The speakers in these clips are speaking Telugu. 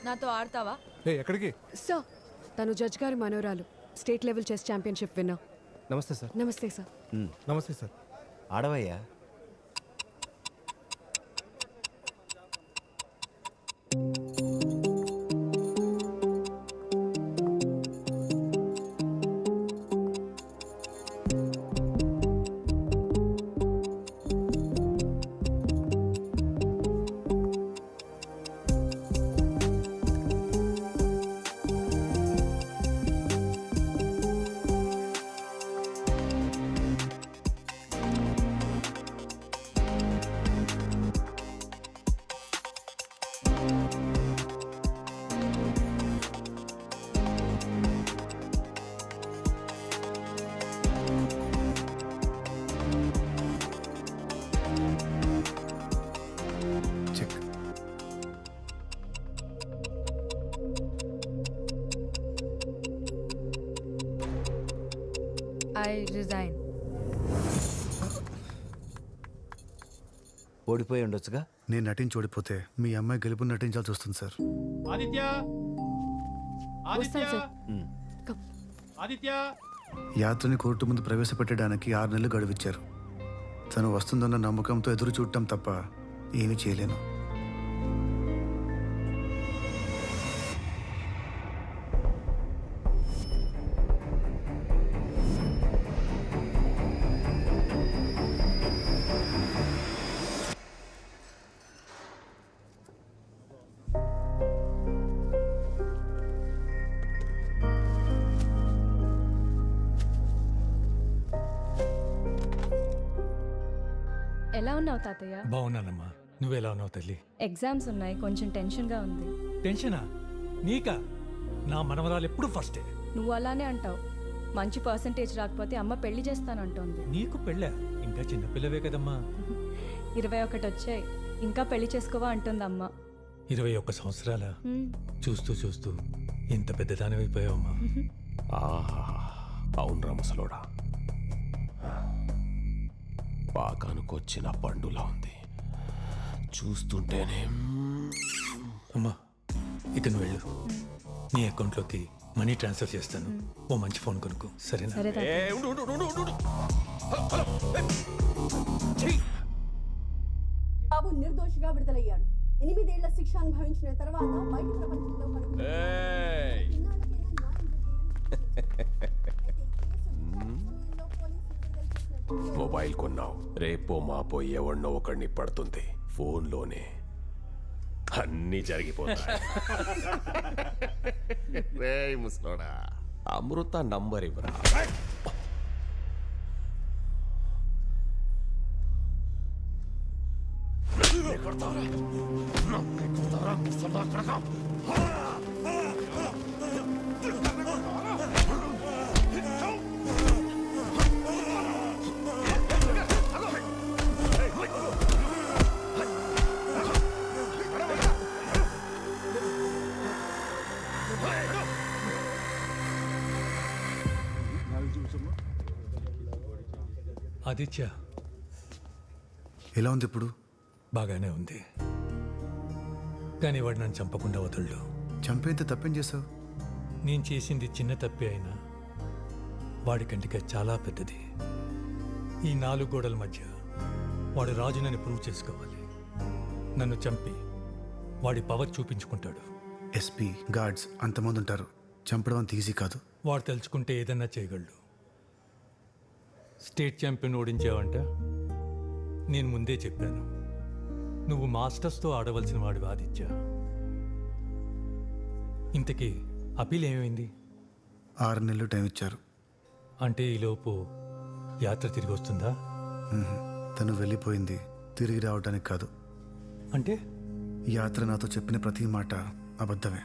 నాతో ఆడతావా? ఎక్కడికి? సార్, తను జడ్జ్ గారి మనోరాలు, state level chess championship winner. నమస్తే సార్. నమస్తే సార్. నమస్తే సార్. ఆడవయ్యా. I resign. ఓడిపోయి ఉండొచ్చుగా. నేను నటించి ఓడిపోతే మీ అమ్మాయి గెలుపు నటించాల్సి వస్తుంది సార్. ఆదిత్య, ఆదిత్య, ఆదిత్య. యాత్రని కోర్టు ముందు ప్రవేశపెట్టడానికి 6 నెలలు గడువిచ్చారు. తను వస్తుందన్న నమ్మకంతో ఎదురు చూడటం తప్ప ఏమీ చేయలేను. ఎలా ఉన్నావు తాతయ్య? బాగున్నానమ్మా. నువ్వెలా ఉన్నావు తల్లి? ఎగ్జామ్స్ ఉన్నాయి, కొంచెం టెన్షన్గా ఉంది. టెన్షనా? నీకా? నా మనవరాలు ఎప్పుడు ఫస్టే. నువ్వు అలానే అంటావు. మంచి పర్సంటేజ్ రాకపోతే అమ్మ పెళ్లి చేస్తానంటోంది. నీకు పెళ్ళా? ఇంకా చిన్నపిల్లవే కదమ్మా. 21 వచ్చాయి, ఇంకా పెళ్లి చేసుకోవా అంటుంది అమ్మ. 21 సంవత్సరాల? చూస్తూ చూస్తూ ఇంత పెద్దదానివైపోయావమ్మా. అవునరా ముసలోడా, పాకానుకొచ్చిన పండులా ఉంది చూస్తుంటేనే. అమ్మా, ఇతను వెళ్ళు. నీ అకౌంట్లోకి మనీ ట్రాన్స్ఫర్ చేస్తాను. ఓ మంచి ఫోన్ కొనుక్కో, సరేనా? బాబు నిర్దోషిగా విడుదలయ్యాడు. 8 ఏళ్ల శిక్ష అనుభవించిన తర్వాత బయట ప్రపంచంలో మొబైల్ కొన్నావు, రేపో మాపో ఎవడినో ఒకడిని పడుతుంది. ఫోన్లోనే అన్నీ జరిగిపోతాయి. రేయ్ ముసలోడా, అమృత నంబర్ ఇవ్వరా. ఆదిత్య, ఎలా ఉంది ఇప్పుడు? బాగానే ఉంది, కానీ వాడు నన్ను చంపకుండా వదలడు. చంపేంత తప్పేం చేసావు? నేను చేసింది చిన్న తప్పే అయినా వాడి కంటికి చాలా పెద్దది. ఈ 4 గోడల మధ్య వాడు రాజునని ప్రూవ్ చేసుకోవాలి. నన్ను చంపి వాడి పవర్ చూపించుకుంటాడు. ఎస్పీ, గార్డ్స్ అంతమంది ఉంటారు. చంపడం అంత ఈజీ కాదు. వాడు తెలుసుకుంటే ఏదన్నా చేయగలడు. స్టేట్ ఛాంపియన్ ఓడించావంట. నేను ముందే చెప్పాను, నువ్వు మాస్టర్స్తో ఆడవలసిన వాడివి ఆదిత్య. ఇంతకీ అపీల్ ఏమైంది? 6 నెలలు టైం ఇచ్చారు. అంటే ఈలోపు యాత్ర తిరిగి వస్తుందా? తను వెళ్ళిపోయింది తిరిగి రావడానికి కాదు. అంటే యాత్ర నాతో చెప్పిన ప్రతి మాట అబద్ధమే.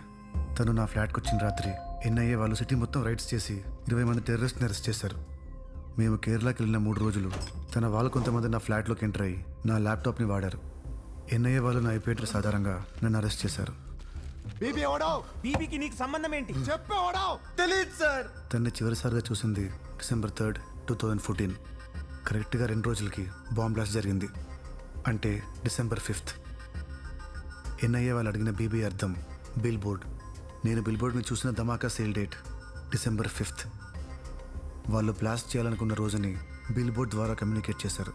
తను నా ఫ్లాట్కి వచ్చిన రాత్రి ఎన్ఐఏ వాళ్ళు సిటీ మొత్తం రైడ్స్ చేసి 20 మంది టెర్రరిస్ట్ని అరెస్ట్ చేశారు. మేము కేరళకి వెళ్ళిన 3 రోజులు తన వాళ్ళు కొంతమంది నా ఫ్లాట్లోకి ఎంటర్ అయ్యి నా ల్యాప్టాప్ని వాడారు. ఎన్ఐఏ వాళ్ళు నా ఐపీ అడ్రస్ ఆధారంగా నన్ను అరెస్ట్ చేశారు. బీబీకి నీకు సంబంధం ఏంటి? తెలీదు సార్. తన్ని చివరిసారిగా చూసింది December 3, 2014. కరెక్ట్గా 2 రోజులకి బాంబ్ బ్లాస్ట్ జరిగింది. అంటే December 5th. ఎన్ఐఏ వాళ్ళు అడిగిన బీబీ అర్థం బిల్ బోర్డ్. నేను బిల్ బోర్డ్ మీద చూసిన ధమాకా సేల్ డేట్ December 5th. వాళ్ళు బ్లాస్ట్ చేయాలనుకున్న రోజుని బిల్ బోర్డ్ ద్వారా కమ్యూనికేట్ చేశారు.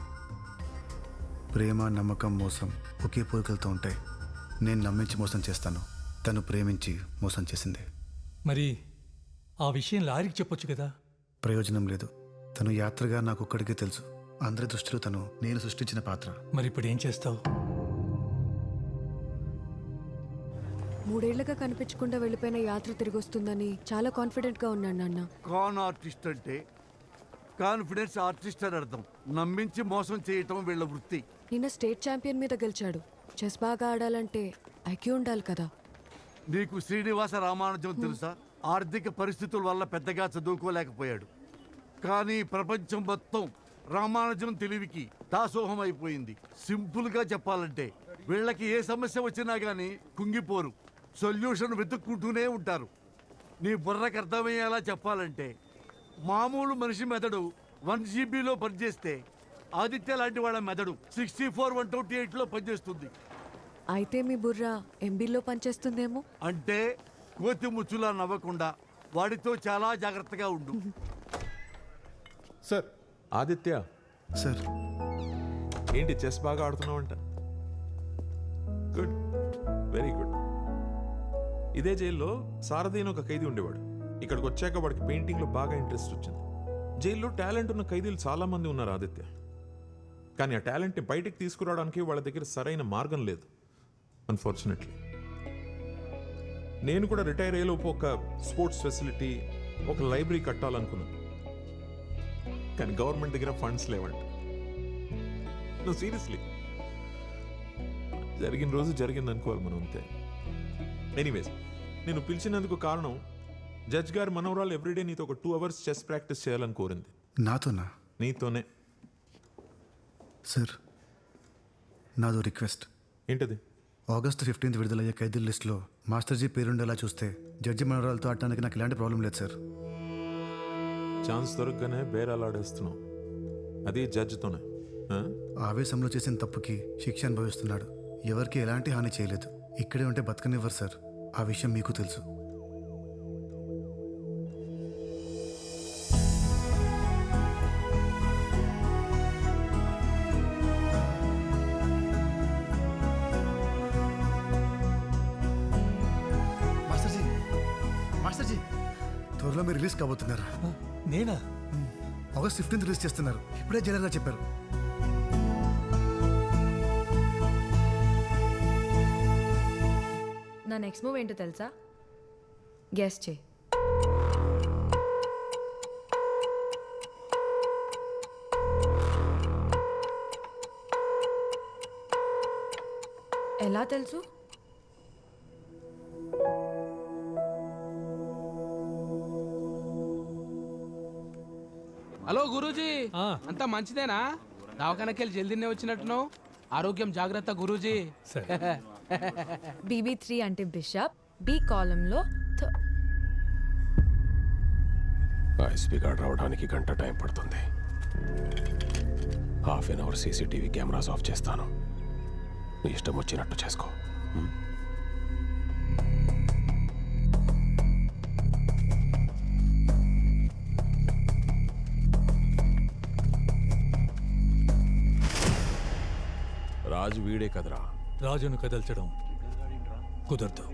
ప్రేమ, నమ్మకం, మోసం ఒకే పోలికలతో ఉంటాయి. నేను నమ్మించి మోసం చేస్తాను, తను ప్రేమించి మోసం చేసింది. మరి ఆ విషయం లారీకి చెప్పొచ్చు కదా. ప్రయోజనం లేదు. తను యాత్రగా నాకు ఒక్కడికే తెలుసు. అందరి దృష్టిలో తను నేను సృష్టించిన పాత్ర. మరి ఇప్పుడు ఏం చేస్తావు? 3 ఏళ్లుగా కనిపించకుండా వెళ్ళిపోయిన యాత్ర తిరిగి వస్తుందని చాలా కాన్ఫిడెంట్గా ఉన్నాను నాన్న. కాన్ ఆర్టిస్ట్ అంటే కాన్ఫిడెన్స్ ఆర్టిస్ట్ అని అర్థం. నమ్మించి మోసం చేయటం వీళ్ళ వృత్తి. నిన్న స్టేట్ ఛాంపియన్ మీద గెలిచాడు. చెస్ బాగా ఆడాలంటే ఐక్యూ ఉండాలి కదా. నీకు శ్రీనివాస రామానుజం తెలుసా? ఆర్థిక పరిస్థితుల వల్ల పెద్దగా చదువుకోలేకపోయాడు. కానీ ప్రపంచం మొత్తం రామానుజం తెలివికి దాసోహం అయిపోయింది. సింపుల్గా చెప్పాలంటే వీళ్ళకి ఏ సమస్య వచ్చినా కానీ కుంగిపోరు, సొల్యూషన్ వెతుక్కుంటూనే ఉంటారు. నీ బుర్రకు అర్థమయ్యేలా చెప్పాలంటే మామూలు మనిషి మెదడు 1 GB పనిచేస్తే ఆదిత్య లాంటి వాళ్ళ మెదడు 64/128 పనిచేస్తుంది. అయితే మీ బుర్ర ఎంబీలో పనిచేస్తుందేమో. అంటే కోతి ముచ్చులా నవ్వకుండా వాడితో చాలా జాగ్రత్తగా ఉండు. సార్ ఆదిత్య, సార్ ఏంటి చెస్ బాగా ఆడుతున్నావంట? Good, very good. ఇదే జైల్లో సారథి అని ఒక ఖైదీ ఉండేవాడు. ఇక్కడికి వచ్చాక వాడికి పెయింటింగ్లో బాగా ఇంట్రెస్ట్ వచ్చింది. జైల్లో టాలెంట్ ఉన్న ఖైదీలు చాలా మంది ఉన్నారు ఆదిత్య. కానీ ఆ టాలెంట్ని బయటకు తీసుకురావడానికి వాళ్ళ దగ్గర సరైన మార్గం లేదు, అన్ఫార్చునేట్లీ. నేను కూడా రిటైర్ అయ్యేలోపు ఒక స్పోర్ట్స్ ఫెసిలిటీ, ఒక లైబ్రరీ కట్టాలనుకున్నాను. కానీ గవర్నమెంట్ దగ్గర ఫండ్స్ లేవంట. నువ్వు సీరియస్లీ, జరిగిన రోజు జరిగింది అనుకోవాలి మనం, అంతే. ఎనీవేస్, నేను పిలిచినందుకు కారణం జడ్జ్ గారు మనవరాలు ఎవ్రీడే నీతో ఒక 2 hours చెస్ ప్రాక్టీస్ చేయాలని కోరింది. నాతోనా? నీతోనే. సార్ నాదో రిక్వెస్ట్. ఏంటది? August 15th విడుదలయ్యే ఖైదీల లిస్టులో మాస్టర్జీ పేరుండేలా చూస్తే జడ్జి మనవరాలతో ఆడటానికి నాకు ఎలాంటి ప్రాబ్లం లేదు సార్. ఛాన్స్ దొరకగానే బేరాలాడేస్తున్నావు, అది జడ్జితోనే. ఆవేశంలో చేసిన తప్పుకి శిక్ష అనుభవిస్తున్నాడు. ఎవరికి ఎలాంటి హాని చేయలేదు. ఇక్కడే ఉంటే బతకనివ్వరు సార్. ఆ విషయం మీకు తెలుసు. మాస్టర్జీ త్వరలో మీరు రిలీజ్ కాబోతున్నారు. నేనా? August 15th రిలీజ్ చేస్తున్నారు. ఇప్పుడే జనరల్గా చెప్పారు. నా నెక్స్ట్ మూవ్ ఏంటో తెలుసా? గెస్ చేయి. ఎలా తెలుసు? హలో గురూజీ, అంతా మంచిదేనా? దవాఖానకెళ్ళి జల్దీనే వచ్చినట్టున్నావు. ఆరోగ్యం జాగ్రత్త గురూజీ. BB3 అంటే బిషప్, B కాలంలో ఎస్పీ గార్డ్ రావడానికి గంట టైం పడుతుంది. ½ an hour CCTV cameras of చేస్తాను. నీ ఇష్టం వచ్చినట్టు చేసుకో. రాజు వీడే కదరా. రాజును కదల్చడం కుదరదు.